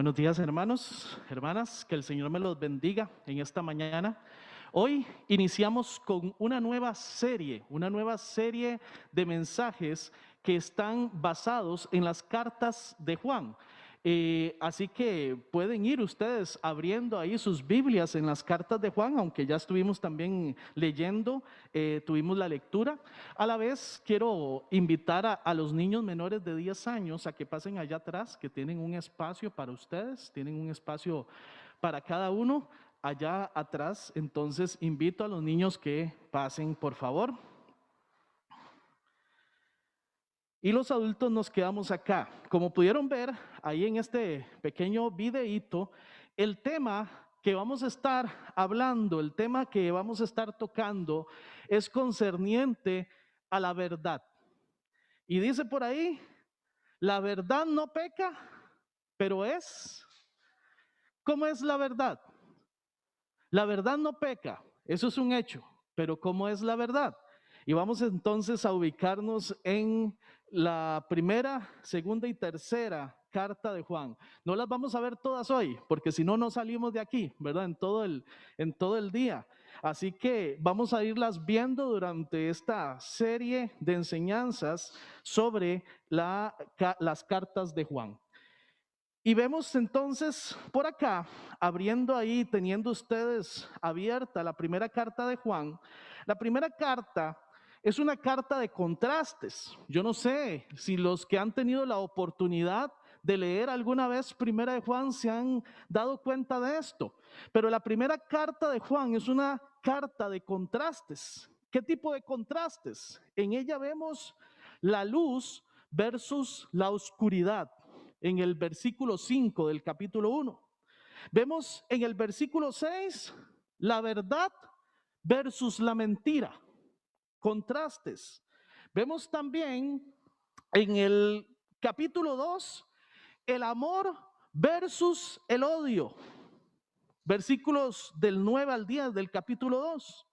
Buenos días, hermanos, hermanas, que el Señor me los bendiga en esta mañana. Hoy iniciamos con una nueva serie de mensajes que están basados en las cartas de Juan. Así que pueden ir ustedes abriendo ahí sus Biblias en las cartas de Juan, aunque ya estuvimos también leyendo, tuvimos la lectura. A la vez quiero invitar a los niños menores de 10 años a que pasen allá atrás, que tienen un espacio para ustedes, tienen un espacio para cada uno allá atrás. Entonces invito a los niños que pasen, por favor. Y los adultos nos quedamos acá. Como pudieron ver ahí en este pequeño videíto, el tema que vamos a estar hablando, el tema que vamos a estar tocando es concerniente a la verdad. Y dice por ahí, la verdad no peca, pero es... ¿Cómo es la verdad? La verdad no peca, eso es un hecho, pero ¿cómo es la verdad? Y vamos entonces a ubicarnos en la primera, segunda y tercera carta de Juan. No las vamos a ver todas hoy, porque si no, no salimos de aquí, ¿verdad? En todo el día. Así que vamos a irlas viendo durante esta serie de enseñanzas sobre las cartas de Juan. Y vemos entonces por acá, abriendo ahí, teniendo ustedes abierta la primera carta de Juan. La primera carta es una carta de contrastes. Yo no sé si los que han tenido la oportunidad de leer alguna vez primera de Juan se han dado cuenta de esto. Pero la primera carta de Juan es una carta de contrastes. ¿Qué tipo de contrastes? En ella vemos la luz versus la oscuridad. En el versículo 5 del capítulo 1. Vemos en el versículo 6 la verdad versus la mentira, contrastes. Vemos también en el capítulo 2 el amor versus el odio, versículos del 9 al 10 del capítulo 2.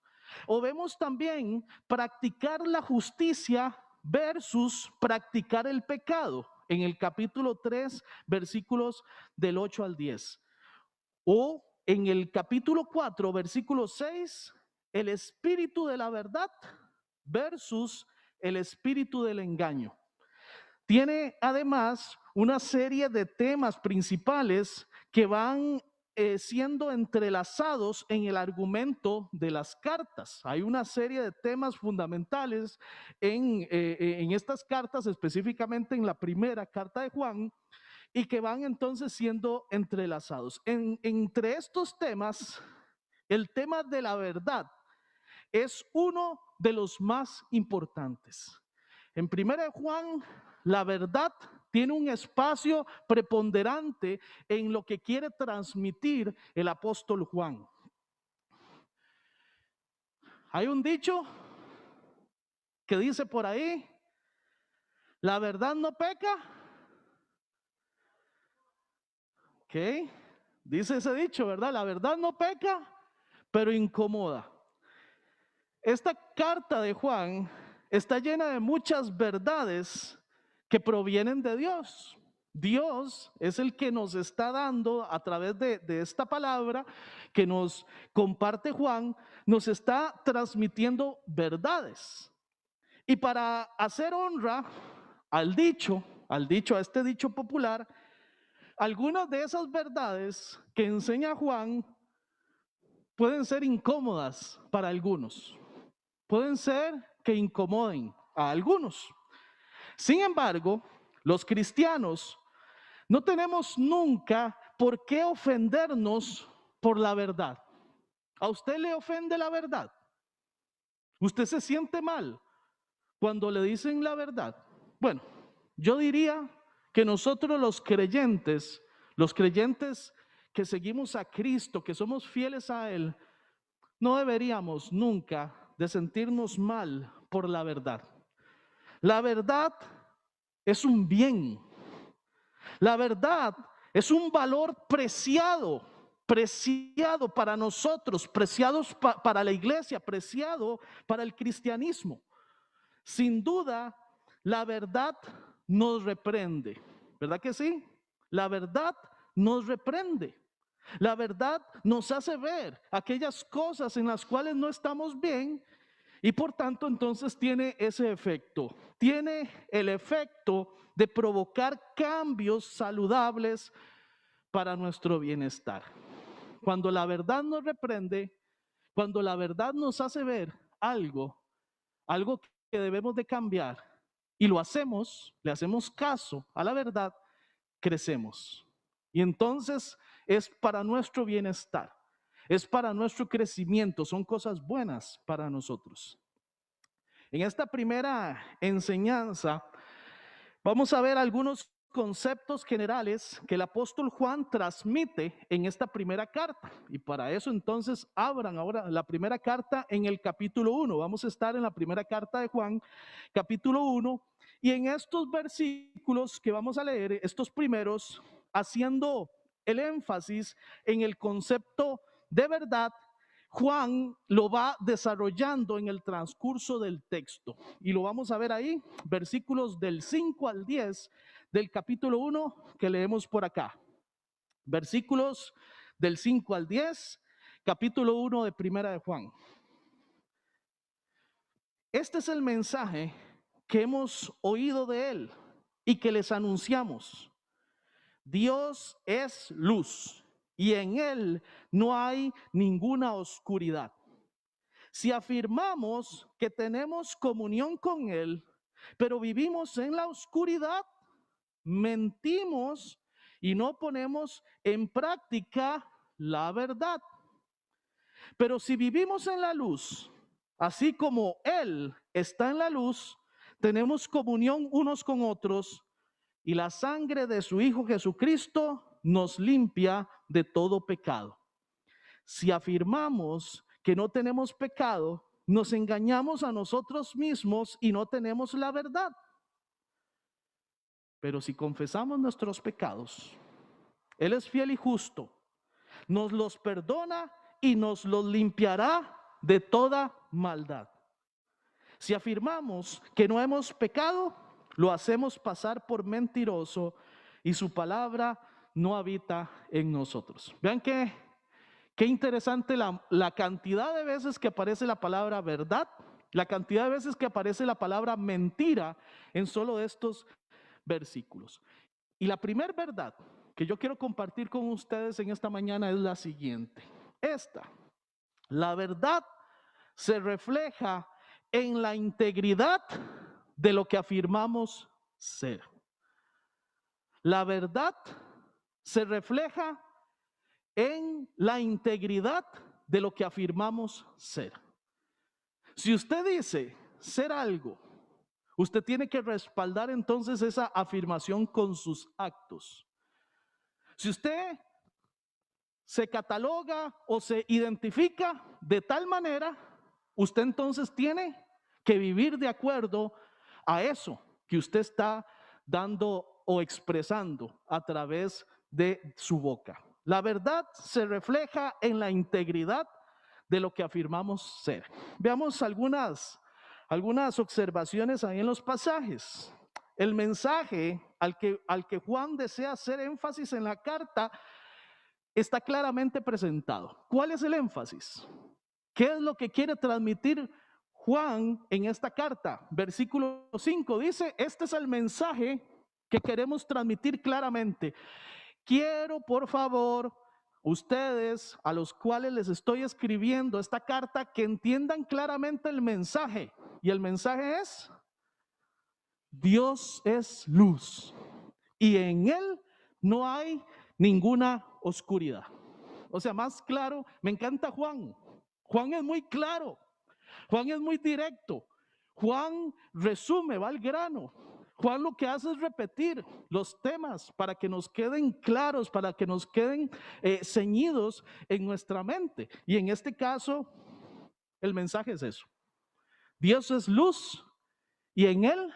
O vemos también practicar la justicia versus practicar el pecado, en el capítulo 3, versículos del 8 al 10. O en el capítulo 4, versículo 6, el espíritu de la verdad versus el espíritu del engaño. Tiene además una serie de temas principales que van siendo entrelazados en el argumento de las cartas. Hay una serie de temas fundamentales en estas cartas, específicamente en la primera carta de Juan, y que van entonces siendo entrelazados. Entre estos temas, el tema de la verdad es uno de los más importantes. En primera de Juan, la verdad tiene un espacio preponderante en lo que quiere transmitir el apóstol Juan. Hay un dicho que dice por ahí, la verdad no peca. ¿Ok? Dice ese dicho, ¿verdad? La verdad no peca, pero incomoda. Esta carta de Juan está llena de muchas verdades que provienen de Dios. Dios es el que nos está dando a través de esta palabra que nos comparte Juan, nos está transmitiendo verdades. Y para hacer honra a este dicho popular, algunas de esas verdades que enseña Juan pueden ser incómodas para algunos. Pueden ser que incomoden a algunos. Sin embargo, los cristianos no tenemos nunca por qué ofendernos por la verdad. ¿A usted le ofende la verdad? ¿Usted se siente mal cuando le dicen la verdad? Bueno, yo diría que nosotros los creyentes que seguimos a Cristo, que somos fieles a Él, no deberíamos nunca de sentirnos mal por la verdad. La verdad es un bien. La verdad es un valor preciado para nosotros, preciados para la iglesia, preciado para el cristianismo. Sin duda, la verdad nos reprende, ¿verdad que sí? La verdad nos reprende. La verdad nos hace ver aquellas cosas en las cuales no estamos bien y por tanto entonces tiene ese efecto. Tiene el efecto de provocar cambios saludables para nuestro bienestar. Cuando la verdad nos reprende, cuando la verdad nos hace ver algo que debemos de cambiar y lo hacemos, le hacemos caso a la verdad, crecemos. Y entonces es para nuestro bienestar, es para nuestro crecimiento, son cosas buenas para nosotros. En esta primera enseñanza vamos a ver algunos conceptos generales que el apóstol Juan transmite en esta primera carta. Y para eso entonces abran ahora la primera carta en el capítulo 1. Vamos a estar en la primera carta de Juan, capítulo 1. Y en estos versículos que vamos a leer, estos primeros, haciendo el énfasis en el concepto de verdad, Juan lo va desarrollando en el transcurso del texto. Y lo vamos a ver ahí, versículos del 5 al 10 del capítulo 1 que leemos por acá. Versículos del 5 al 10, capítulo 1 de Primera de Juan. Este es el mensaje que hemos oído de él y que les anunciamos. Dios es luz y en él no hay ninguna oscuridad. Si afirmamos que tenemos comunión con él, pero vivimos en la oscuridad, mentimos y no ponemos en práctica la verdad. Pero si vivimos en la luz, así como él está en la luz, tenemos comunión unos con otros y la sangre de su Hijo Jesucristo nos limpia de todo pecado. Si afirmamos que no tenemos pecado, nos engañamos a nosotros mismos y no tenemos la verdad. Pero si confesamos nuestros pecados, Él es fiel y justo, nos los perdona y nos los limpiará de toda maldad. Si afirmamos que no hemos pecado, lo hacemos pasar por mentiroso y su palabra no habita en nosotros. Vean qué interesante la cantidad de veces que aparece la palabra verdad, la cantidad de veces que aparece la palabra mentira en solo estos versículos. Y la primera verdad que yo quiero compartir con ustedes en esta mañana es la siguiente. La verdad se refleja en la integridad de lo que afirmamos ser. La verdad se refleja en la integridad de lo que afirmamos ser. Si usted dice ser algo, usted tiene que respaldar entonces esa afirmación con sus actos. Si usted se cataloga o se identifica de tal manera, usted entonces tiene que vivir de acuerdo a eso que usted está dando o expresando a través de su boca. La verdad se refleja en la integridad de lo que afirmamos ser. Veamos algunas observaciones ahí en los pasajes. El mensaje al que Juan desea hacer énfasis en la carta está claramente presentado. ¿Cuál es el énfasis? ¿Qué es lo que quiere transmitir Juan en esta carta? Versículo 5 dice, este es el mensaje que queremos transmitir claramente. Quiero, por favor, ustedes a los cuales les estoy escribiendo esta carta, que entiendan claramente el mensaje. Y el mensaje es, Dios es luz y en él no hay ninguna oscuridad. O sea, más claro, me encanta Juan. Juan es muy claro, Juan es muy directo, Juan resume, va al grano. Juan lo que hace es repetir los temas para que nos queden claros, para que nos queden ceñidos en nuestra mente. Y en este caso, el mensaje es eso. Dios es luz y en él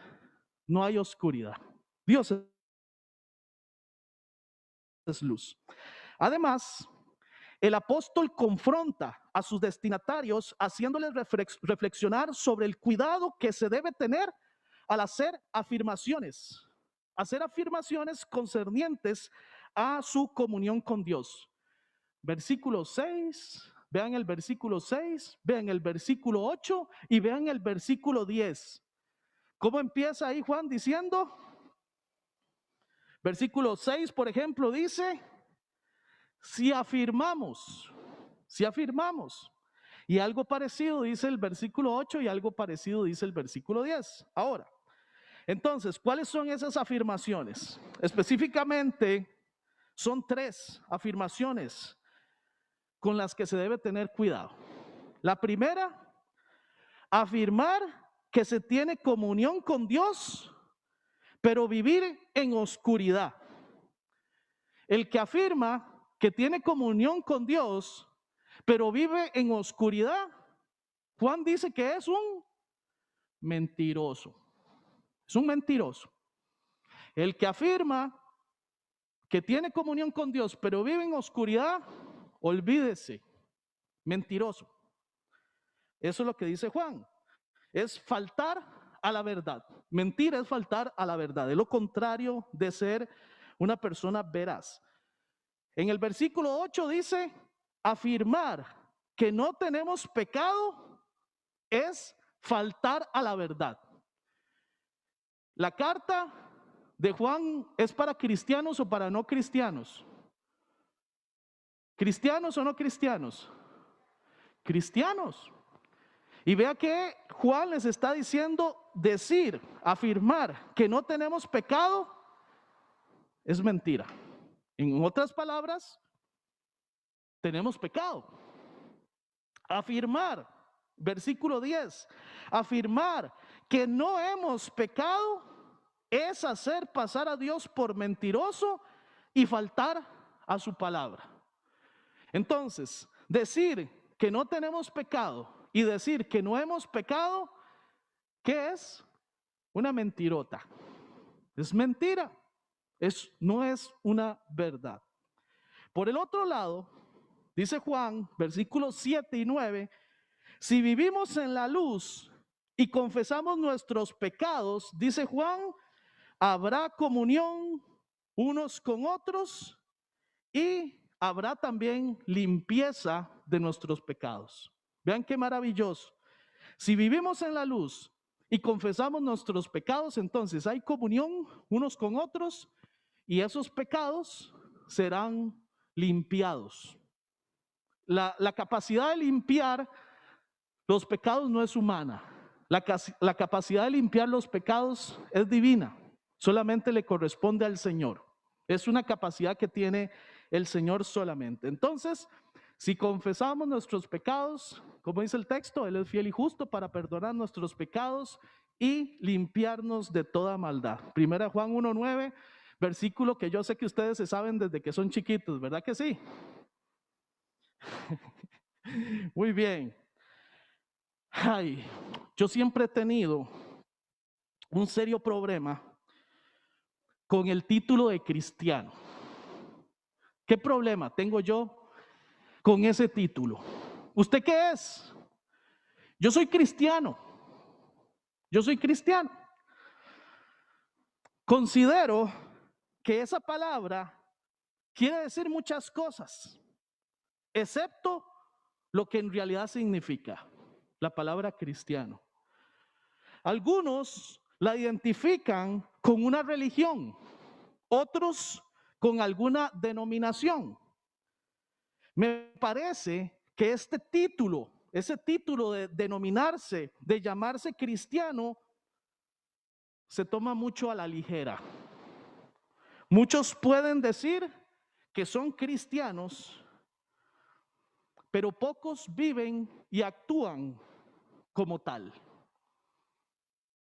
no hay oscuridad. Dios es luz. Además, el apóstol confronta a sus destinatarios haciéndoles reflexionar sobre el cuidado que se debe tener al hacer afirmaciones concernientes a su comunión con Dios. Versículo 6, vean el versículo 6, vean el versículo 8 y vean el versículo 10. ¿Cómo empieza ahí Juan diciendo? Versículo 6, por ejemplo, dice, si afirmamos, y algo parecido dice el versículo 8 y algo parecido dice el versículo 10. Ahora, entonces, ¿cuáles son esas afirmaciones? Específicamente, son 3 afirmaciones con las que se debe tener cuidado. La primera, afirmar que se tiene comunión con Dios, pero vivir en oscuridad. El que afirma que tiene comunión con Dios, pero vive en oscuridad, Juan dice que es un mentiroso. Es un mentiroso. El que afirma que tiene comunión con Dios, pero vive en oscuridad, olvídese, mentiroso. Eso es lo que dice Juan. Es faltar a la verdad. Mentir es faltar a la verdad. Es lo contrario de ser una persona veraz. En el versículo 8 dice, afirmar que no tenemos pecado es faltar a la verdad. La carta de Juan es para cristianos o para no cristianos. ¿Cristianos o no cristianos? Cristianos. Y vea que Juan les está diciendo afirmar que no tenemos pecado es mentira. En otras palabras, tenemos pecado. Afirmar, versículo 10, afirmar que no hemos pecado es hacer pasar a Dios por mentiroso y faltar a su palabra. Entonces, decir que no tenemos pecado y decir que no hemos pecado, ¿qué es? Una mentirota. Es mentira. No es una verdad. Por el otro lado, dice Juan, versículos 7 y 9, si vivimos en la luz y confesamos nuestros pecados, dice Juan, habrá comunión unos con otros y habrá también limpieza de nuestros pecados. Vean qué maravilloso. Si vivimos en la luz y confesamos nuestros pecados, entonces hay comunión unos con otros y esos pecados serán limpiados. La capacidad de limpiar los pecados no es humana. La capacidad de limpiar los pecados es divina. Solamente le corresponde al Señor. Es una capacidad que tiene el Señor solamente. Entonces, si confesamos nuestros pecados, como dice el texto, Él es fiel y justo para perdonar nuestros pecados y limpiarnos de toda maldad. Primera Juan 1:9, versículo que yo sé que ustedes se saben desde que son chiquitos, ¿verdad que sí? Muy bien. Ay, yo siempre he tenido un serio problema con el título de cristiano. ¿Qué problema tengo yo con ese título? ¿Usted qué es? Yo soy cristiano. Yo soy cristiano. Considero que esa palabra quiere decir muchas cosas, excepto lo que en realidad significa la palabra cristiano. Algunos la identifican con una religión, otros con alguna denominación. Me parece que ese título de denominarse, de llamarse cristiano, se toma mucho a la ligera. Muchos pueden decir que son cristianos, pero pocos viven y actúan como tal.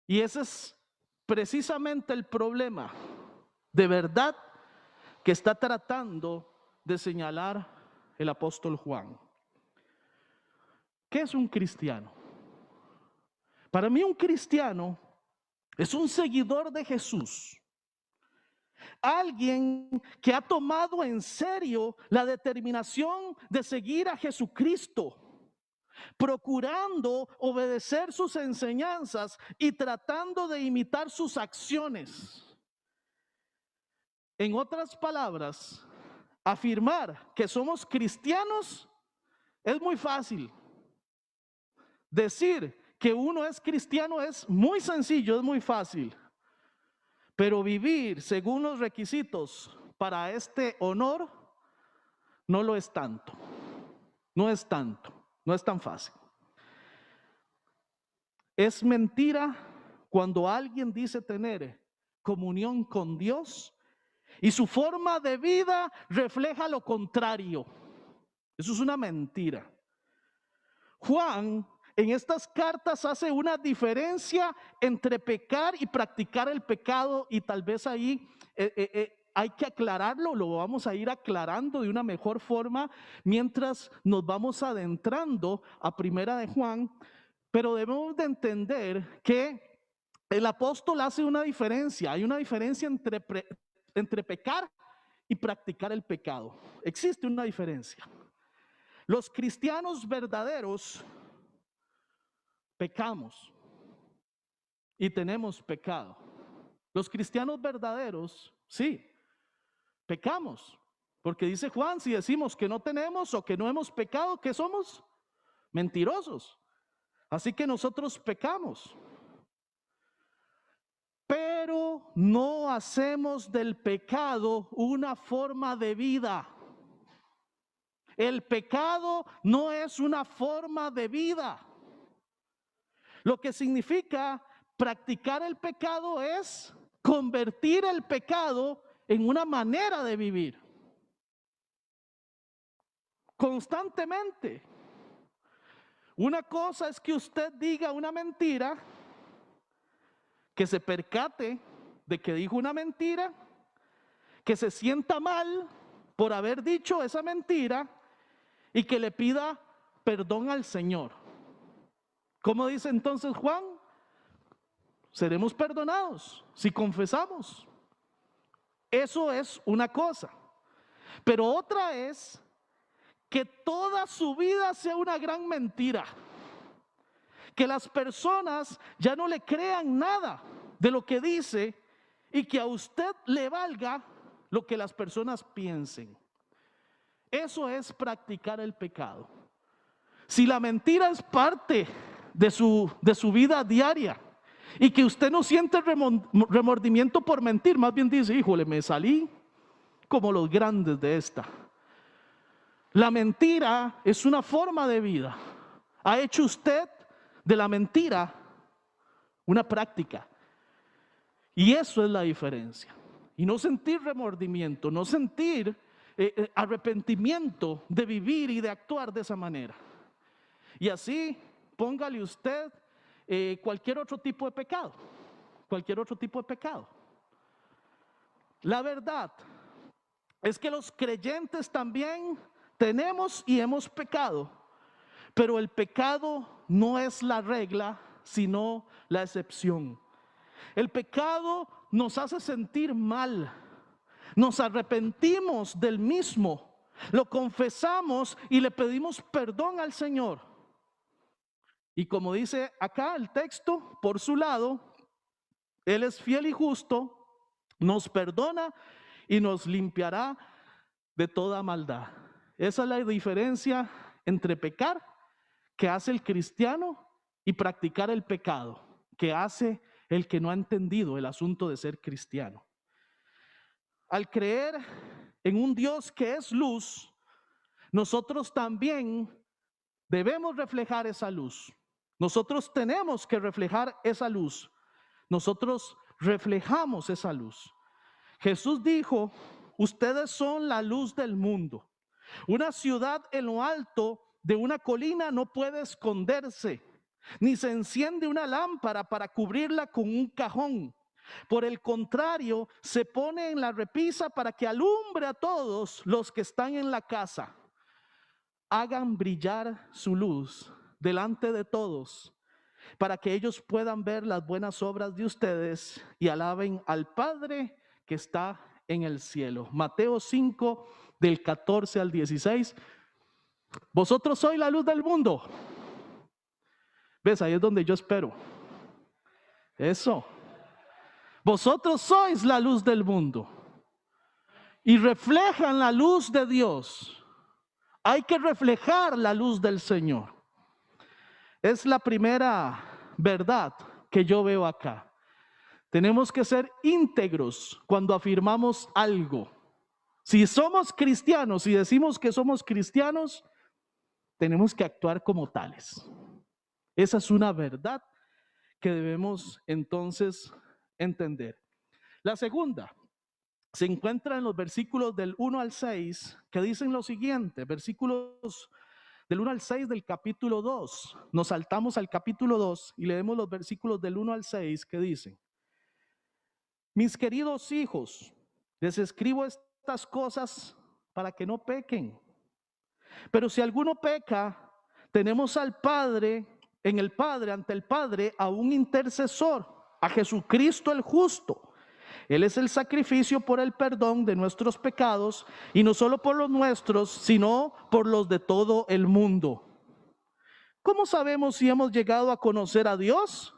Y ese es precisamente el problema de verdad que está tratando de señalar el apóstol Juan. ¿Qué es un cristiano? Para mí un cristiano es un seguidor de Jesús. Alguien que ha tomado en serio la determinación de seguir a Jesucristo, procurando obedecer sus enseñanzas y tratando de imitar sus acciones. En otras palabras, afirmar que somos cristianos es muy fácil. Decir que uno es cristiano es muy sencillo, es muy fácil. Pero vivir según los requisitos para este honor no lo es tanto. No es tanto, no es tan fácil. Es mentira cuando alguien dice tener comunión con Dios y su forma de vida refleja lo contrario. Eso es una mentira. Juan en estas cartas hace una diferencia entre pecar y practicar el pecado, y tal vez ahí hay que aclararlo, lo vamos a ir aclarando de una mejor forma mientras nos vamos adentrando a Primera de Juan, pero debemos de entender que el apóstol hace una diferencia, hay una diferencia entre pecar y practicar el pecado. Existe una diferencia. Los cristianos verdaderos pecamos y tenemos pecado. Los cristianos verdaderos, sí, pecamos. Porque dice Juan, si decimos que no tenemos o que no hemos pecado, ¿qué somos? Mentirosos. Así que nosotros pecamos. Pero no hacemos del pecado una forma de vida. El pecado no es una forma de vida. Lo que significa practicar el pecado es convertir el pecado en una manera de vivir. Constantemente. Una cosa es que usted diga una mentira, que se percate de que dijo una mentira, que se sienta mal por haber dicho esa mentira y que le pida perdón al Señor. ¿Cómo dice entonces Juan? Seremos perdonados si confesamos. Eso es una cosa. Pero otra es que toda su vida sea una gran mentira. Que las personas ya no le crean nada de lo que dice y que a usted le valga lo que las personas piensen. Eso es practicar el pecado. Si la mentira es parte de su vida diaria y que usted no siente remordimiento por mentir, más bien dice, híjole, me salí como los grandes de esta. La mentira es una forma de vida. Ha hecho usted de la mentira una práctica. Y eso es la diferencia. Y no sentir remordimiento, no sentir arrepentimiento de vivir y de actuar de esa manera. Y así, póngale usted cualquier otro tipo de pecado. Cualquier otro tipo de pecado. La verdad es que los creyentes también tenemos y hemos pecado. Pero el pecado no es la regla, sino la excepción. El pecado nos hace sentir mal. Nos arrepentimos del mismo. Lo confesamos y le pedimos perdón al Señor. Y como dice acá el texto, por su lado, Él es fiel y justo, nos perdona y nos limpiará de toda maldad. Esa es la diferencia entre pecar, que hace el cristiano, y practicar el pecado, que hace el que no ha entendido el asunto de ser cristiano. Al creer en un Dios que es luz, nosotros también debemos reflejar esa luz. Nosotros tenemos que reflejar esa luz. Nosotros reflejamos esa luz. Jesús dijo, ustedes son la luz del mundo. Una ciudad en lo alto de una colina no puede esconderse, ni se enciende una lámpara para cubrirla con un cajón. Por el contrario, se pone en la repisa para que alumbre a todos los que están en la casa. Hagan brillar su luz delante de todos, para que ellos puedan ver las buenas obras de ustedes y alaben al Padre que está en el cielo. Mateo 5, del 14 al 16. Vosotros sois la luz del mundo. ¿Ves? Ahí es donde yo espero. Eso. Vosotros sois la luz del mundo. y reflejan la luz de Dios. Hay que reflejar la luz del Señor. Es la primera verdad que yo veo acá. Tenemos que ser íntegros cuando afirmamos algo. Si somos cristianos y decimos que somos cristianos, tenemos que actuar como tales. Esa es una verdad que debemos entonces entender. La segunda se encuentra en los versículos del 1 al 6, que dicen lo siguiente, versículos del 1 al 6 del capítulo 2. Nos saltamos al capítulo 2 y leemos los versículos del 1 al 6 que dicen: mis queridos hijos, les escribo estas cosas para que no pequen. Pero si alguno peca, tenemos al Padre, ante el Padre, a un intercesor, a Jesucristo el justo. Él es el sacrificio por el perdón de nuestros pecados, y no solo por los nuestros, sino por los de todo el mundo. ¿Cómo sabemos si hemos llegado a conocer a Dios?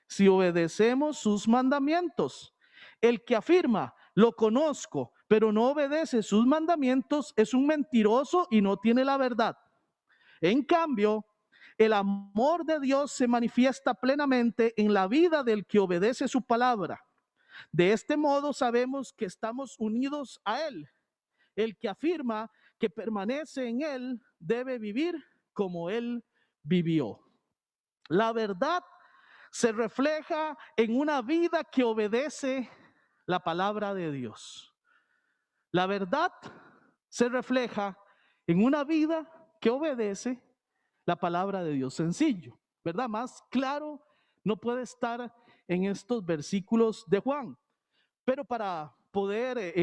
Si obedecemos sus mandamientos. El que afirma, lo conozco, pero no obedece sus mandamientos, es un mentiroso y no tiene la verdad. En cambio, el amor de Dios se manifiesta plenamente en la vida del que obedece su palabra. De este modo sabemos que estamos unidos a Él. El que afirma que permanece en Él debe vivir como Él vivió. La verdad se refleja en una vida que obedece la palabra de Dios. La verdad se refleja en una vida que obedece la palabra de Dios. Sencillo, ¿verdad? Más claro no puede estar en estos versículos de Juan. Pero para poder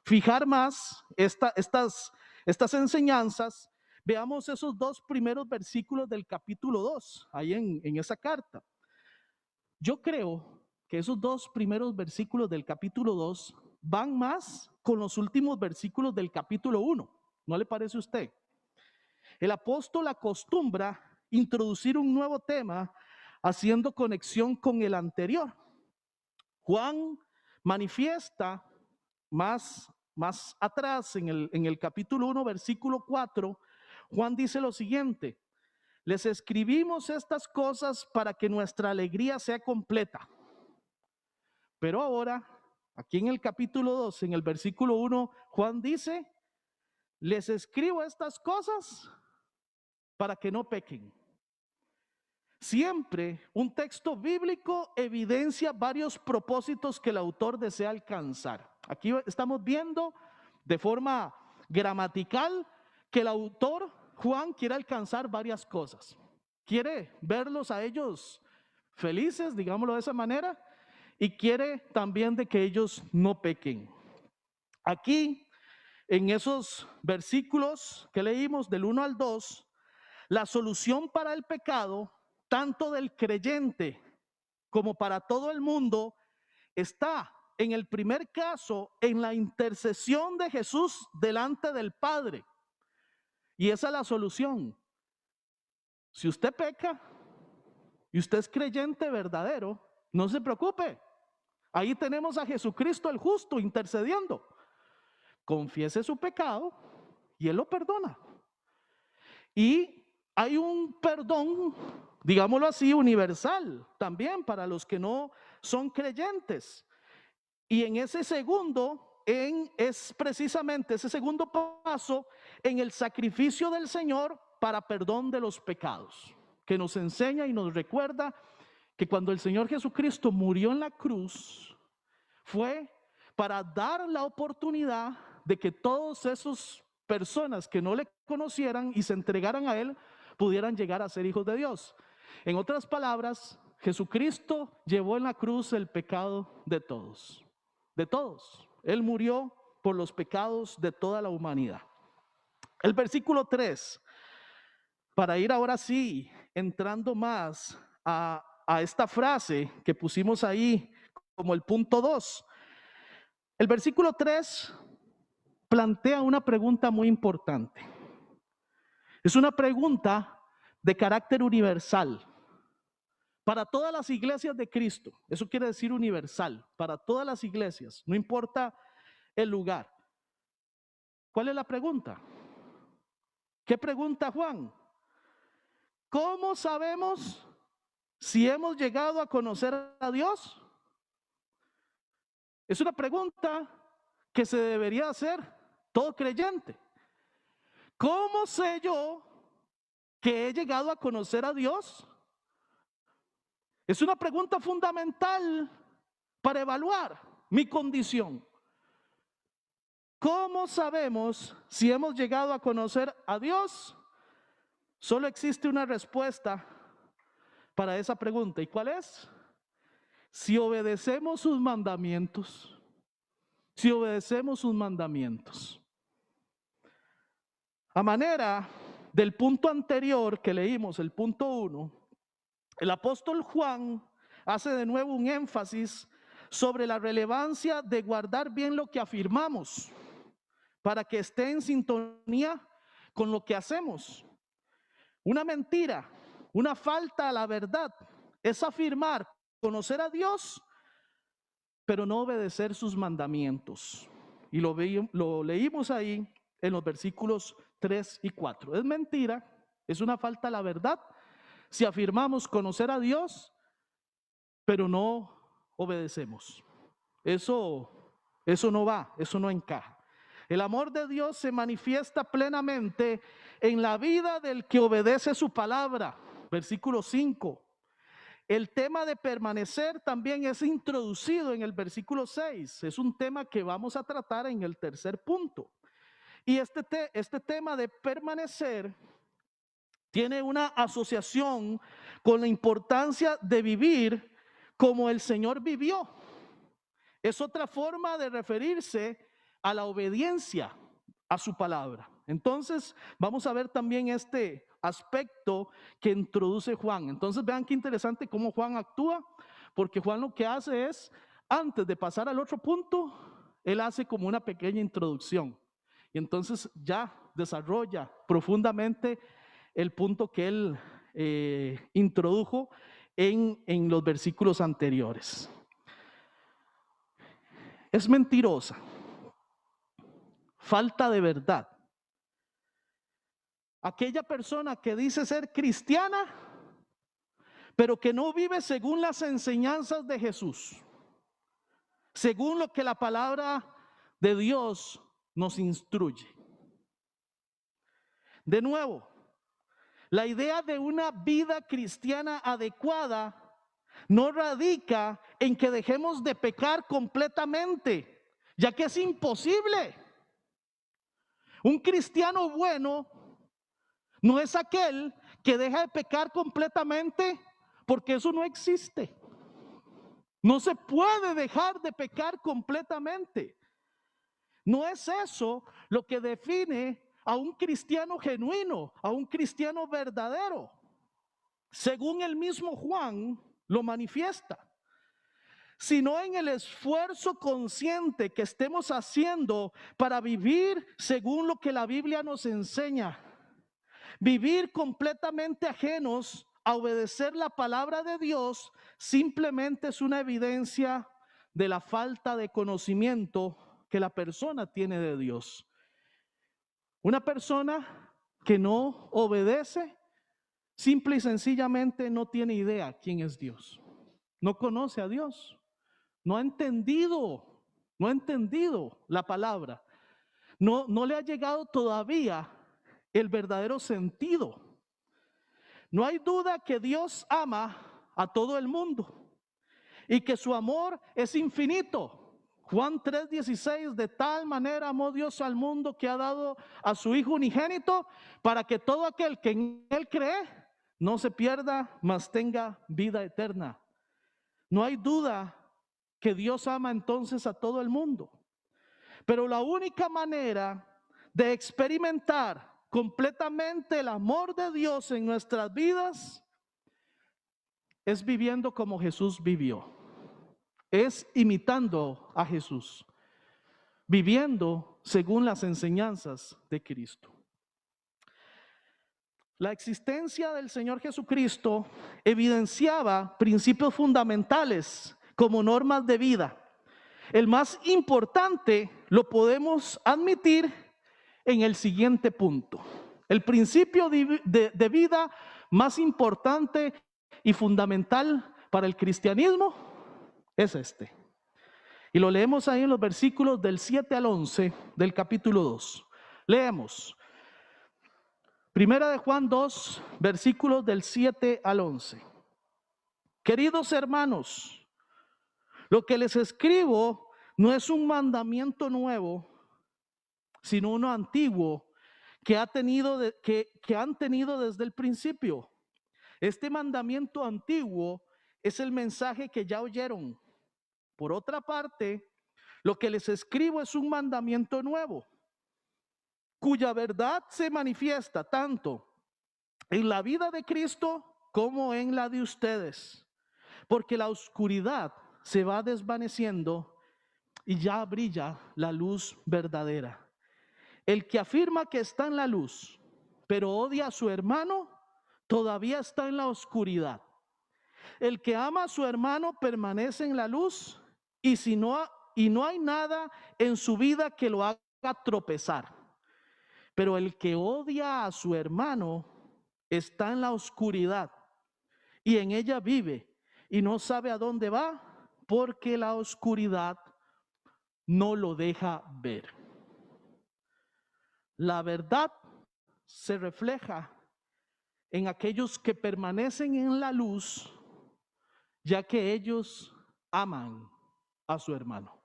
fijar más estas enseñanzas, veamos esos dos primeros versículos del capítulo 2, ahí en esa carta. Yo creo que esos dos primeros versículos del capítulo 2 van más con los últimos versículos del capítulo 1. ¿No le parece a usted? El apóstol acostumbra introducir un nuevo tema haciendo conexión con el anterior. Juan manifiesta más atrás en el capítulo 1, versículo 4, Juan dice lo siguiente: les escribimos estas cosas para que nuestra alegría sea completa. Pero ahora, aquí en el capítulo 2, en el versículo 1, Juan dice: les escribo estas cosas para que no pequen. Siempre un texto bíblico evidencia varios propósitos que el autor desea alcanzar. Aquí estamos viendo de forma gramatical que el autor Juan quiere alcanzar varias cosas. Quiere verlos a ellos felices, digámoslo de esa manera, y quiere también de que ellos no pequen. Aquí, en esos versículos que leímos del 1 al 2, la solución para el pecado, tanto del creyente como para todo el mundo, está en el primer caso en la intercesión de Jesús delante del Padre. Y esa es la solución. Si usted peca y usted es creyente verdadero, no se preocupe. Ahí tenemos a Jesucristo el justo intercediendo. Confiese su pecado y Él lo perdona. Y hay un perdón, digámoslo así, universal también para los que no son creyentes. Y en ese segundo, es precisamente ese segundo paso en el sacrificio del Señor para perdón de los pecados, que nos enseña y nos recuerda que cuando el Señor Jesucristo murió en la cruz, fue para dar la oportunidad de que todas esas personas que no le conocieran y se entregaran a Él, pudieran llegar a ser hijos de Dios. En otras palabras, Jesucristo llevó en la cruz el pecado de todos. De todos. Él murió por los pecados de toda la humanidad. El versículo 3, para ir ahora sí entrando más a esta frase que pusimos ahí como el punto 2. El versículo 3 plantea una pregunta muy importante. Es una pregunta de carácter universal para todas las iglesias de Cristo. Eso quiere decir universal, para todas las iglesias. No importa el lugar. ¿Cuál es la pregunta? ¿Qué pregunta Juan? ¿Cómo sabemos si hemos llegado a conocer a Dios? Es una pregunta que se debería hacer todo creyente. ¿Cómo sé yo que he llegado a conocer a Dios? Es una pregunta fundamental para evaluar mi condición. ¿Cómo sabemos si hemos llegado a conocer a Dios? Solo existe una respuesta para esa pregunta. ¿Y cuál es? Si obedecemos sus mandamientos. Si obedecemos sus mandamientos. A manera del punto anterior que leímos, el punto 1, el apóstol Juan hace de nuevo un énfasis sobre la relevancia de guardar bien lo que afirmamos para que esté en sintonía con lo que hacemos. Una mentira, una falta a la verdad es afirmar conocer a Dios, pero no obedecer sus mandamientos. Y lo leímos ahí en los versículos 3 y 4. Es mentira, es una falta a la verdad si afirmamos conocer a Dios, pero no obedecemos. Eso no va, eso no encaja. El amor de Dios se manifiesta plenamente en la vida del que obedece su palabra. Versículo 5. El tema de permanecer también es introducido en el versículo 6. Es un tema que vamos a tratar en el tercer punto. Y este tema de permanecer tiene una asociación con la importancia de vivir como el Señor vivió. Es otra forma de referirse a la obediencia a su palabra. Entonces vamos a ver también este aspecto que introduce Juan. Entonces vean qué interesante cómo Juan actúa, porque Juan lo que hace es, antes de pasar al otro punto, él hace como una pequeña introducción y entonces ya desarrolla profundamente el punto que él introdujo en los versículos anteriores. Es mentirosa, falta de verdad aquella persona que dice ser cristiana, pero que no vive según las enseñanzas de Jesús, según lo que la palabra de Dios nos instruye. De nuevo, la idea de una vida cristiana adecuada no radica en que dejemos de pecar completamente, ya que es imposible. Un cristiano bueno no es aquel que deja de pecar completamente, porque eso no existe. No se puede dejar de pecar completamente. No es eso lo que define a un cristiano genuino, a un cristiano verdadero. Según el mismo Juan lo manifiesta, sino en el esfuerzo consciente que estemos haciendo para vivir según lo que la Biblia nos enseña. Vivir completamente ajenos a obedecer la palabra de Dios simplemente es una evidencia de la falta de conocimiento que la persona tiene de Dios. Una persona que no obedece simple y sencillamente no tiene idea quién es Dios. No conoce a Dios. No ha entendido la palabra. No le ha llegado todavía el verdadero sentido. No hay duda que Dios ama a todo el mundo y que su amor es infinito. Juan 3:16, de tal manera amó Dios al mundo que ha dado a su Hijo unigénito para que todo aquel que en Él cree no se pierda, mas tenga vida eterna. No hay duda que Dios ama entonces a todo el mundo. Pero la única manera de experimentar completamente el amor de Dios en nuestras vidas es viviendo como Jesús vivió. Es imitando a Jesús, viviendo según las enseñanzas de Cristo. La existencia del Señor Jesucristo evidenciaba principios fundamentales como normas de vida. el más importante lo podemos admitir en el siguiente punto. El principio de vida más importante y fundamental para el cristianismo es este. Y lo leemos ahí en los versículos del 7 al 11 del capítulo 2. Leemos. Primera de Juan 2, versículos del 7 al 11. Queridos hermanos, lo que les escribo no es un mandamiento nuevo, sino uno antiguo que han tenido desde el principio. Este mandamiento antiguo es el mensaje que ya oyeron. Por otra parte, lo que les escribo es un mandamiento nuevo, cuya verdad se manifiesta tanto en la vida de Cristo como en la de ustedes, porque la oscuridad se va desvaneciendo y ya brilla la luz verdadera. El que afirma que está en la luz, pero odia a su hermano, todavía está en la oscuridad. El que ama a su hermano permanece en la luz y no hay nada en su vida que lo haga tropezar. Pero el que odia a su hermano está en la oscuridad y en ella vive y no sabe a dónde va porque la oscuridad no lo deja ver. La verdad se refleja en aquellos que permanecen en la luz, ya que ellos aman a su hermano.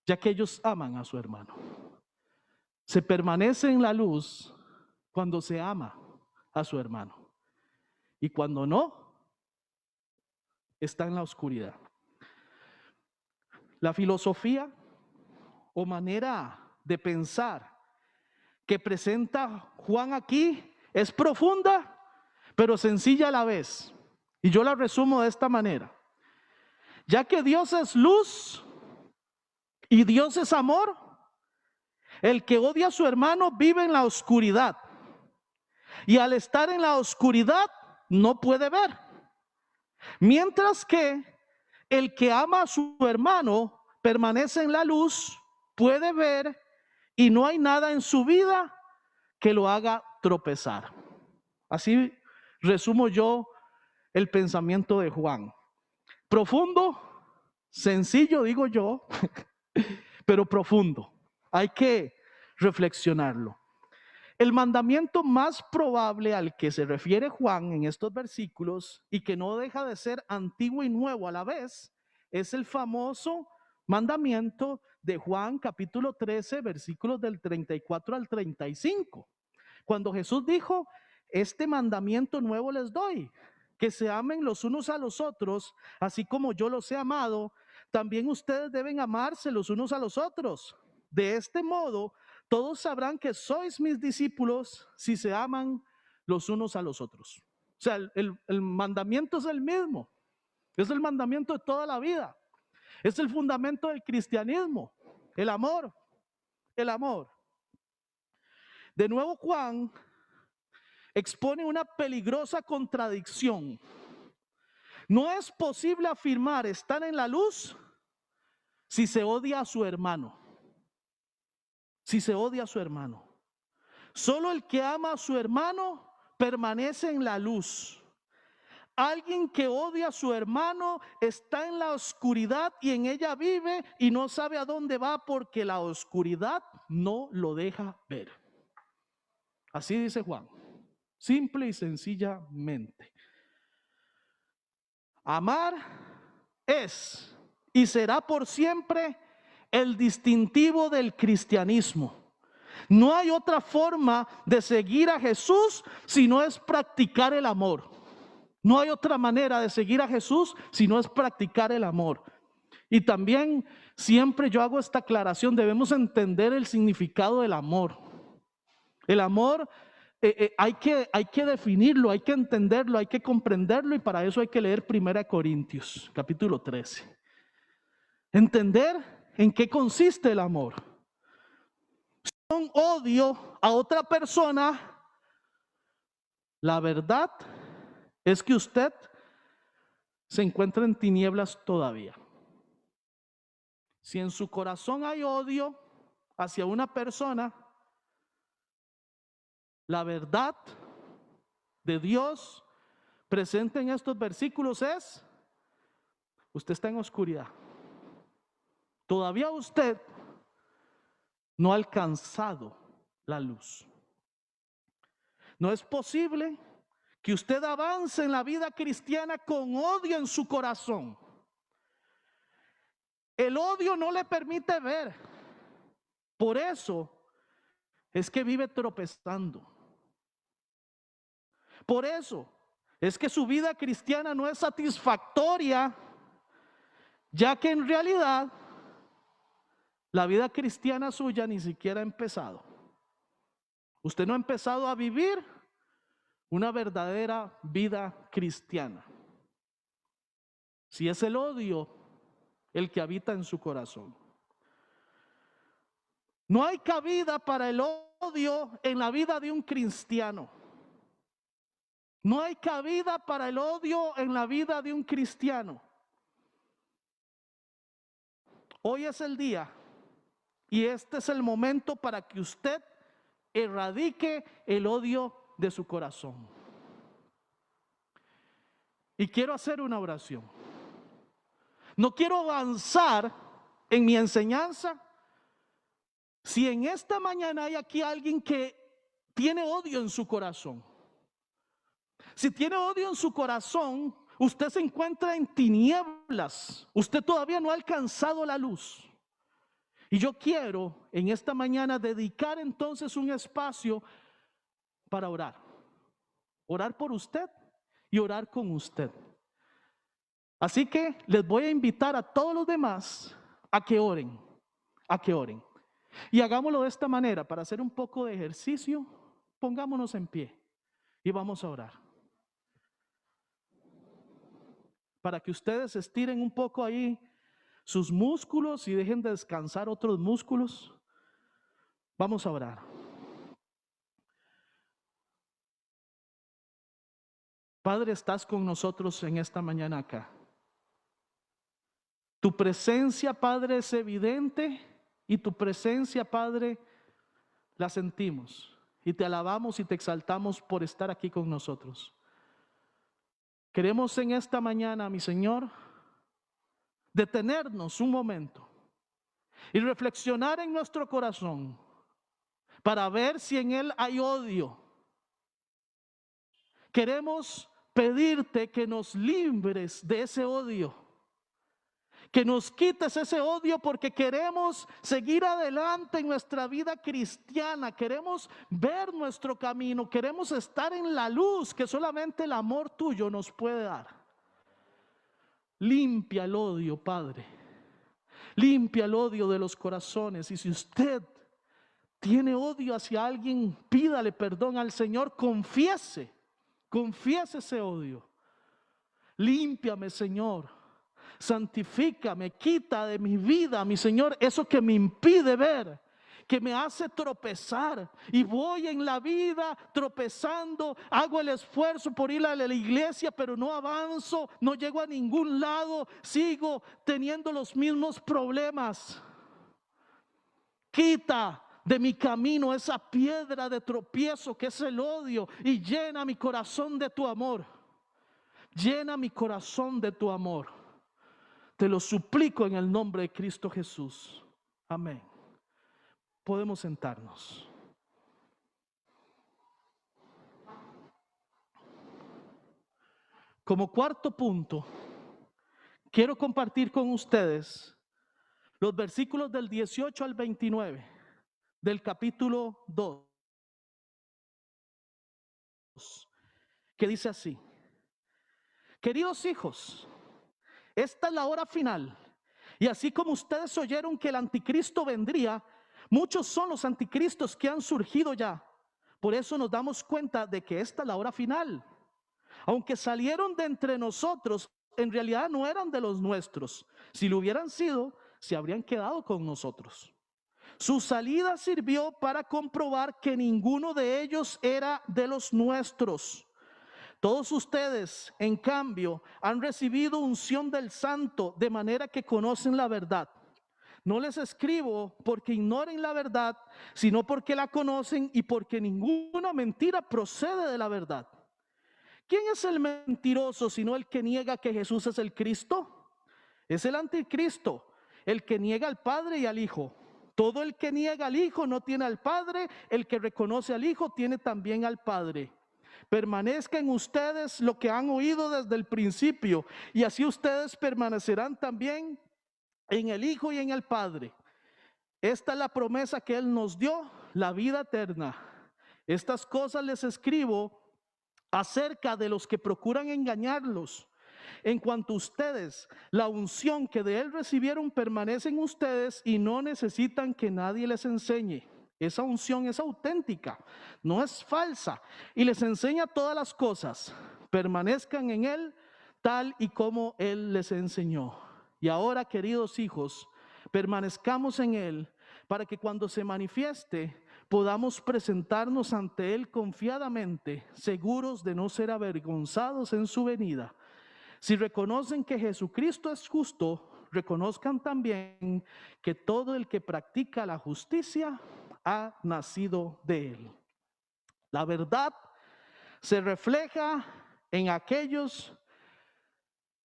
Ya que ellos aman a su hermano. Se permanece en la luz cuando se ama a su hermano. Y cuando no, está en la oscuridad. La filosofía o manera de pensar que presenta Juan aquí es profunda, pero sencilla a la vez. Y yo la resumo de esta manera. Ya que Dios es luz y Dios es amor, el que odia a su hermano vive en la oscuridad. Y al estar en la oscuridad no puede ver. Mientras que el que ama a su hermano permanece en la luz, puede ver y no hay nada en su vida que lo haga tropezar. Así resumo yo el pensamiento de Juan. Profundo, sencillo digo yo, pero profundo. Hay que reflexionarlo. El mandamiento más probable al que se refiere Juan en estos versículos y que no deja de ser antiguo y nuevo a la vez, es el famoso mandamiento de Juan capítulo 13, versículos del 34 al 35. Cuando Jesús dijo, este mandamiento nuevo les doy, que se amen los unos a los otros, así como yo los he amado, también ustedes deben amarse los unos a los otros. De este modo, todos sabrán que sois mis discípulos si se aman los unos a los otros. O sea, el mandamiento es el mismo. Es el mandamiento de toda la vida. Es el fundamento del cristianismo. El amor. El amor. De nuevo, Juan expone una peligrosa contradicción. No es posible afirmar estar en la luz si se odia a su hermano. Si se odia a su hermano. Solo el que ama a su hermano permanece en la luz. Alguien que odia a su hermano está en la oscuridad y en ella vive y no sabe a dónde va porque la oscuridad no lo deja ver. Así dice Juan, simple y sencillamente. Amar es y será por siempre el distintivo del cristianismo. No hay otra forma de seguir a Jesús si no es practicar el amor. No hay otra manera de seguir a Jesús si no es practicar el amor. Y también siempre yo hago esta aclaración, debemos entender el significado del amor. El amor hay que definirlo, hay que entenderlo, hay que comprenderlo y para eso hay que leer 1 Corintios, capítulo 13. Entender en qué consiste el amor. Un odio a otra persona, la verdad es que usted se encuentra en tinieblas todavía. Si en su corazón hay odio hacia una persona, la verdad de Dios presente en estos versículos es: usted está en oscuridad. Todavía usted no ha alcanzado la luz. No es posible que usted avance en la vida cristiana con odio en su corazón. El odio no le permite ver. Por eso es que vive tropezando. Por eso es que su vida cristiana no es satisfactoria, ya que en realidad la vida cristiana suya ni siquiera ha empezado. Usted no ha empezado a vivir una verdadera vida cristiana. Si es el odio el que habita en su corazón. No hay cabida para el odio en la vida de un cristiano. No hay cabida para el odio en la vida de un cristiano. Hoy es el día y este es el momento para que usted erradique el odio de su corazón. Y quiero hacer una oración. No quiero avanzar en mi enseñanza si en esta mañana hay aquí alguien que tiene odio en su corazón. Si tiene odio en su corazón, usted se encuentra en tinieblas. Usted todavía no ha alcanzado la luz. Y yo quiero en esta mañana dedicar entonces un espacio para orar. Orar por usted y orar con usted. Así que les voy a invitar a todos los demás a que oren, Y hagámoslo de esta manera, para hacer un poco de ejercicio, pongámonos en pie y vamos a orar. Para que ustedes estiren un poco ahí sus músculos y dejen de descansar otros músculos. Vamos a orar. Padre, estás con nosotros en esta mañana acá. Tu presencia, Padre, es evidente y tu presencia, Padre, la sentimos. Y te alabamos y te exaltamos por estar aquí con nosotros. Queremos en esta mañana, mi Señor, detenernos un momento y reflexionar en nuestro corazón para ver si en él hay odio. Queremos pedirte que nos libres de ese odio, que nos quites ese odio, porque queremos seguir adelante en nuestra vida cristiana, queremos ver nuestro camino, queremos estar en la luz que solamente el amor tuyo nos puede dar. Limpia el odio, Padre. Limpia el odio de los corazones. Y si usted tiene odio hacia alguien, pídale perdón al Señor, confiese ese odio. Límpiame, Señor. Santifícame, quita de mi vida, mi Señor, eso que me impide ver, que me hace tropezar. Y voy en la vida tropezando, hago el esfuerzo por ir a la iglesia, pero no avanzo, no llego a ningún lado, sigo teniendo los mismos problemas. Quita de mi camino esa piedra de tropiezo que es el odio y llena mi corazón de tu amor. Llena mi corazón de tu amor. Te lo suplico en el nombre de Cristo Jesús. Amén. Podemos sentarnos. Como cuarto punto, quiero compartir con ustedes los versículos del 18 al 29 del capítulo 2, que dice así: queridos hijos, esta es la hora final, y así como ustedes oyeron que el anticristo vendría, muchos son los anticristos que han surgido ya. Por eso nos damos cuenta de que esta es la hora final. Aunque salieron de entre nosotros, en realidad no eran de los nuestros. Si lo hubieran sido, se habrían quedado con nosotros. Su salida sirvió para comprobar que ninguno de ellos era de los nuestros. Todos ustedes, en cambio, han recibido unción del Santo, de manera que conocen la verdad. No les escribo porque ignoren la verdad, sino porque la conocen y porque ninguna mentira procede de la verdad. ¿Quién es el mentiroso sino el que niega que Jesús es el Cristo? Es el anticristo, el que niega al Padre y al Hijo. Todo el que niega al Hijo no tiene al Padre, el que reconoce al Hijo tiene también al Padre. Permanezca en ustedes lo que han oído desde el principio, y así ustedes permanecerán también en el Hijo y en el Padre. Esta es la promesa que Él nos dio, la vida eterna. Estas cosas les escribo acerca de los que procuran engañarlos. En cuanto a ustedes, la unción que de Él recibieron permanece en ustedes y no necesitan que nadie les enseñe. Esa unción es auténtica, no es falsa, y les enseña todas las cosas. Permanezcan en Él tal y como Él les enseñó. Y ahora, queridos hijos, permanezcamos en Él para que cuando se manifieste podamos presentarnos ante Él confiadamente, seguros de no ser avergonzados en su venida. Si reconocen que Jesucristo es justo, reconozcan también que todo el que practica la justicia ha nacido de Él. La verdad se refleja en aquellos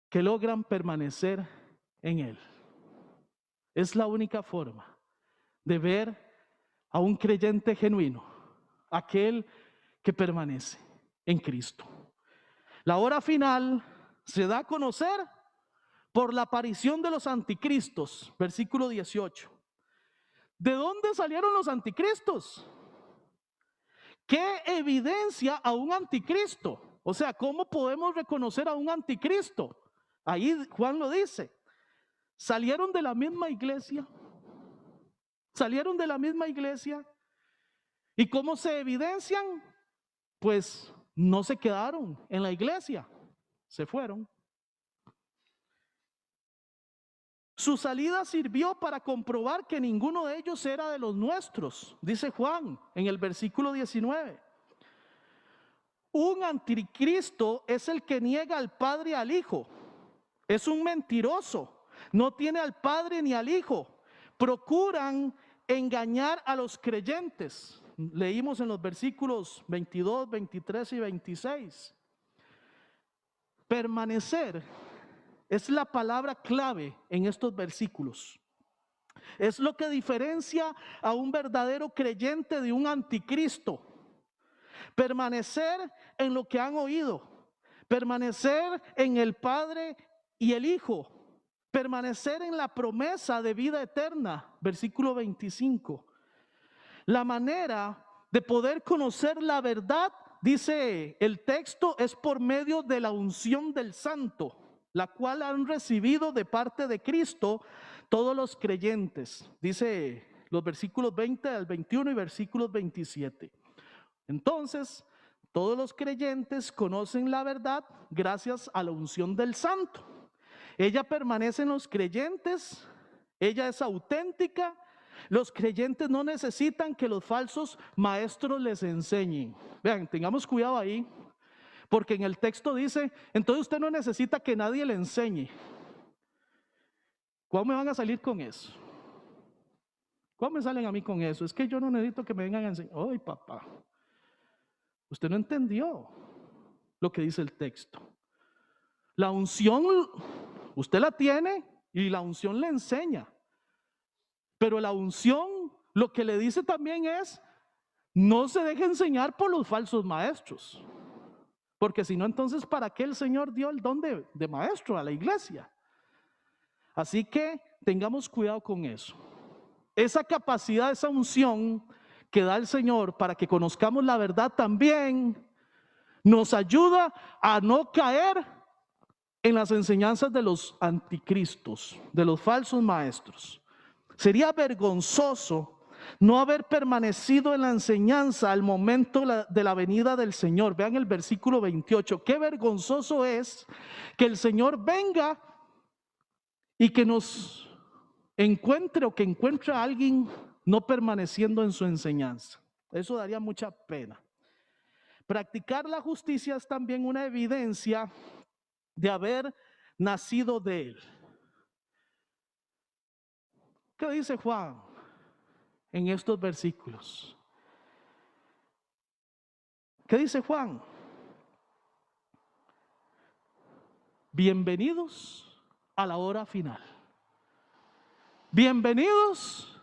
que logran permanecer en Él. Es la única forma de ver a un creyente genuino, aquel que permanece en Cristo. La hora final se da a conocer por la aparición de los anticristos, versículo 18. ¿De dónde salieron los anticristos? ¿Qué evidencia a un anticristo? O sea, ¿cómo podemos reconocer a un anticristo? Ahí Juan lo dice. Salieron de la misma iglesia. Salieron de la misma iglesia. ¿Y cómo se evidencian? Pues no se quedaron en la iglesia, se fueron. Su salida sirvió para comprobar que ninguno de ellos era de los nuestros, dice Juan en el versículo 19. Un anticristo es el que niega al Padre y al Hijo. Es un mentiroso, no tiene al Padre ni al Hijo. Procuran engañar a los creyentes. Leímos en los versículos 22, 23 y 26. Permanecer es la palabra clave en estos versículos. Es lo que diferencia a un verdadero creyente de un anticristo. Permanecer en lo que han oído. Permanecer en el Padre y el Hijo. Permanecer en la promesa de vida eterna. Versículo 25. La manera de poder conocer la verdad, dice el texto, es por medio de la unción del Santo, la cual han recibido de parte de Cristo todos los creyentes. Dice los versículos 20 al 21 y versículos 27. Entonces, todos los creyentes conocen la verdad gracias a la unción del Santo. Ella permanece en los creyentes, ella es auténtica. Los creyentes no necesitan que los falsos maestros les enseñen. Vean, tengamos cuidado ahí, porque en el texto dice, entonces usted no necesita que nadie le enseñe. ¿Cómo me van a salir con eso? ¿Cómo me salen a mí con eso? Es que yo no necesito que me vengan a enseñar. Ay, papá, usted no entendió lo que dice el texto. La unción, usted la tiene y la unción le enseña. Pero la unción lo que le dice también es, no se deje enseñar por los falsos maestros. Porque si no, entonces, ¿para qué el Señor dio el don de maestro a la iglesia? Así que tengamos cuidado con eso. Esa capacidad, esa unción que da el Señor para que conozcamos la verdad también nos ayuda a no caer en las enseñanzas de los anticristos, de los falsos maestros. Sería vergonzoso no haber permanecido en la enseñanza al momento de la venida del Señor. Vean el versículo 28. Qué vergonzoso es que el Señor venga y que nos encuentre o que encuentre a alguien no permaneciendo en su enseñanza. Eso daría mucha pena. Practicar la justicia es también una evidencia de haber nacido de Él. ¿Qué dice Juan en estos versículos? ¿Qué dice Juan? Bienvenidos a la hora final. Bienvenidos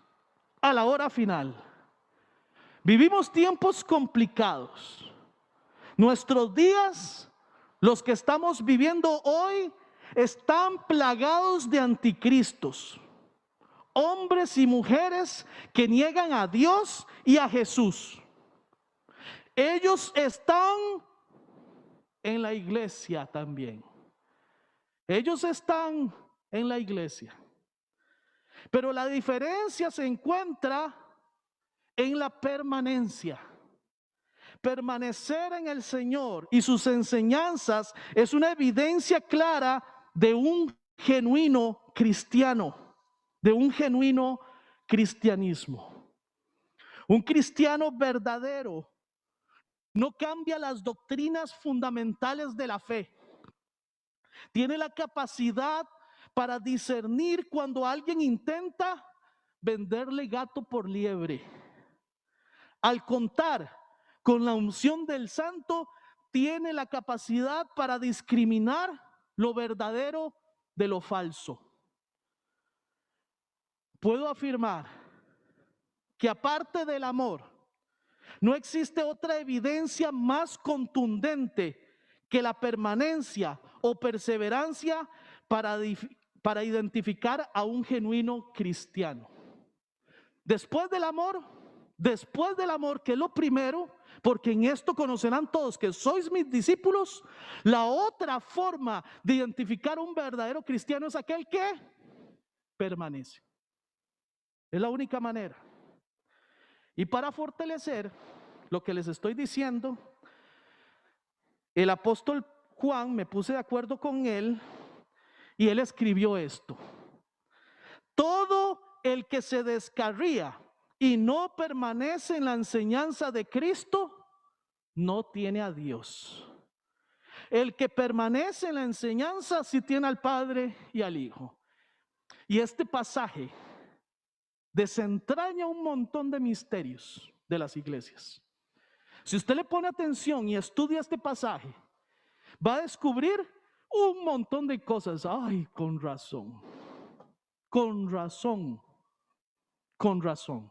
a la hora final. Vivimos tiempos complicados. Nuestros días, los que estamos viviendo hoy, están plagados de anticristos. Hombres y mujeres que niegan a Dios y a Jesús. Ellos están en la iglesia también. Ellos están en la iglesia. Pero la diferencia se encuentra en la permanencia. Permanecer en el Señor y sus enseñanzas es una evidencia clara de un genuino cristiano, de un genuino cristianismo. Un cristiano verdadero no cambia las doctrinas fundamentales de la fe. Tiene la capacidad para discernir cuando alguien intenta venderle gato por liebre. Al contar con la unción del Santo, tiene la capacidad para discriminar lo verdadero de lo falso. Puedo afirmar que aparte del amor, no existe otra evidencia más contundente que la permanencia o perseverancia para identificar a un genuino cristiano. Después del amor, que es lo primero, porque en esto conocerán todos que sois mis discípulos, la otra forma de identificar a un verdadero cristiano es aquel que permanece. Es la única manera. Y para fortalecer lo que les estoy diciendo, el apóstol Juan, me puse de acuerdo con él y él escribió esto: todo el que se descarría y no permanece en la enseñanza de Cristo, no tiene a Dios. El que permanece en la enseñanza sí tiene al Padre y al Hijo. Y este pasaje desentraña un montón de misterios de las iglesias. Si usted le pone atención y estudia este pasaje, va a descubrir un montón de cosas. Ay, con razón, con razón, con razón.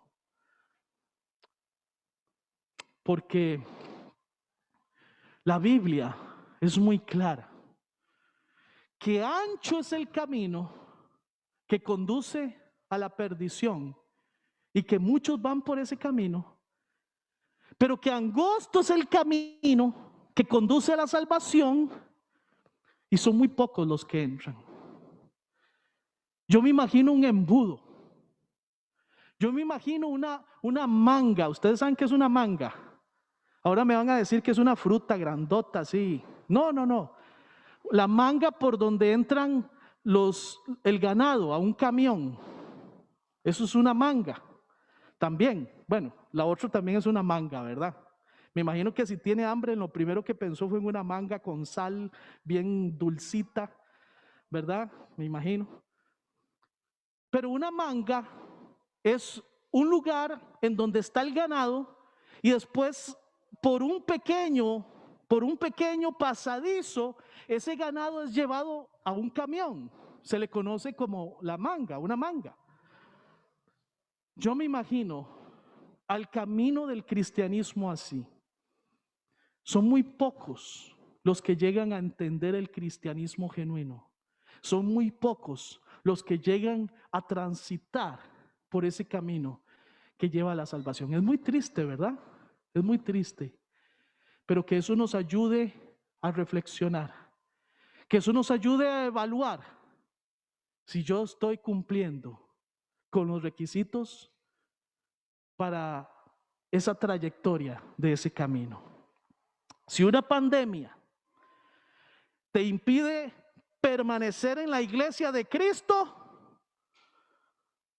Porque la Biblia es muy clara que ancho es el camino que conduce a la perdición y que muchos van por ese camino, pero que angosto es el camino que conduce a la salvación y son muy pocos los que entran. Yo me imagino un embudo. Yo me imagino una manga. Ustedes saben qué es una manga. Ahora me van a decir que es una fruta grandota así. No, no, no. La manga por donde entran el ganado a un camión. Eso es una manga. También, bueno, la otra también es una manga, ¿verdad? Me imagino que si tiene hambre, lo primero que pensó fue en una manga con sal bien dulcita, ¿verdad? Me imagino. Pero una manga es un lugar en donde está el ganado y después por un pequeño pasadizo, ese ganado es llevado a un camión. Se le conoce como la manga, una manga. Yo me imagino al camino del cristianismo así. Son muy pocos los que llegan a entender el cristianismo genuino. Son muy pocos los que llegan a transitar por ese camino que lleva a la salvación. Es muy triste, ¿verdad? Es muy triste. Pero que eso nos ayude a reflexionar. Que eso nos ayude a evaluar si yo estoy cumpliendo con los requisitos para esa trayectoria de ese camino. Si una pandemia te impide permanecer en la iglesia de Cristo,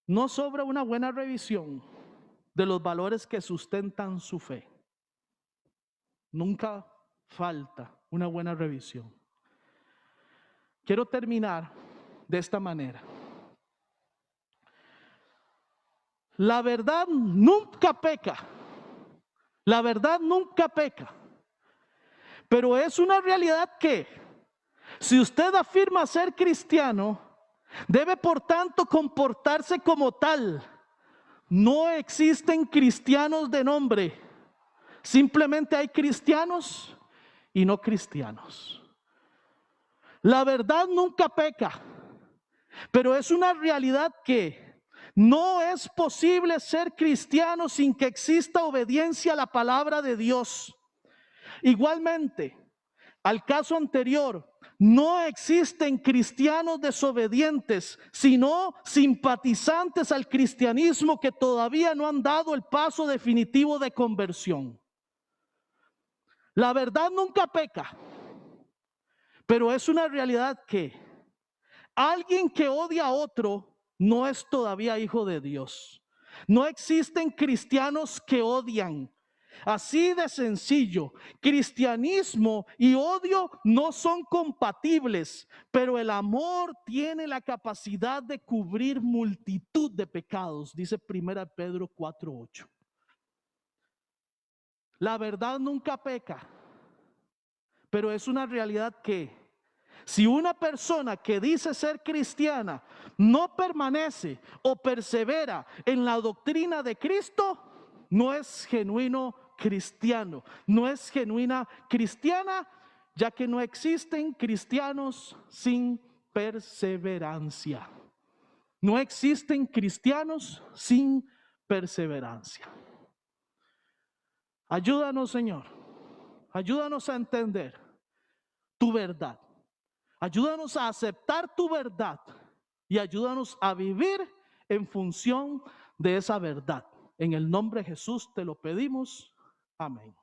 no sobra una buena revisión de los valores que sustentan su fe. Nunca falta una buena revisión. Quiero terminar de esta manera. La verdad nunca peca. La verdad nunca peca. Pero es una realidad que, si usted afirma ser cristiano, debe por tanto comportarse como tal. No existen cristianos de nombre. Simplemente hay cristianos y no cristianos. La verdad nunca peca, pero es una realidad que no es posible ser cristiano sin que exista obediencia a la palabra de Dios. Igualmente, al caso anterior, no existen cristianos desobedientes, sino simpatizantes al cristianismo que todavía no han dado el paso definitivo de conversión. La verdad nunca peca, pero es una realidad que alguien que odia a otro no es todavía hijo de Dios. No existen cristianos que odian. Así de sencillo, cristianismo y odio no son compatibles, pero el amor tiene la capacidad de cubrir multitud de pecados, dice 1 Pedro 4:8. La verdad nunca peca, pero es una realidad que si una persona que dice ser cristiana no permanece o persevera en la doctrina de Cristo, no es genuino cristiano, no es genuina cristiana, ya que no existen cristianos sin perseverancia. No existen cristianos sin perseverancia. Ayúdanos, Señor. Ayúdanos a entender tu verdad. Ayúdanos a aceptar tu verdad y ayúdanos a vivir en función de esa verdad. En el nombre de Jesús te lo pedimos. Amén.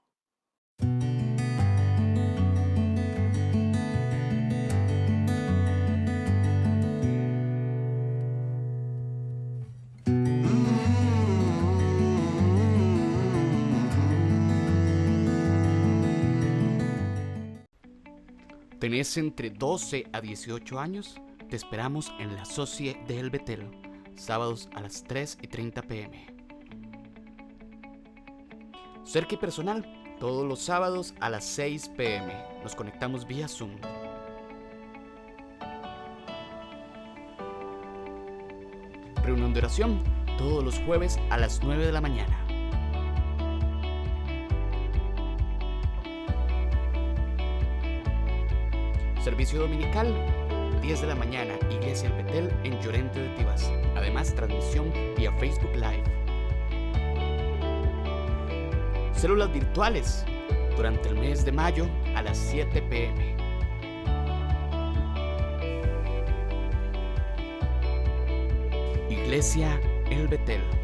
¿Tenés entre 12 a 18 años? Te esperamos en la Socie de El Betel, sábados a las 3:30 p.m. Cerca y personal, todos los sábados a las 6 p.m. Nos conectamos vía Zoom. Reunión de oración, todos los jueves a las 9 de la mañana. Servicio dominical, 10 de la mañana, Iglesia El Betel en Llorente de Tibás. Además, transmisión vía Facebook Live. Células virtuales, durante el mes de mayo a las 7 p.m. Iglesia El Betel.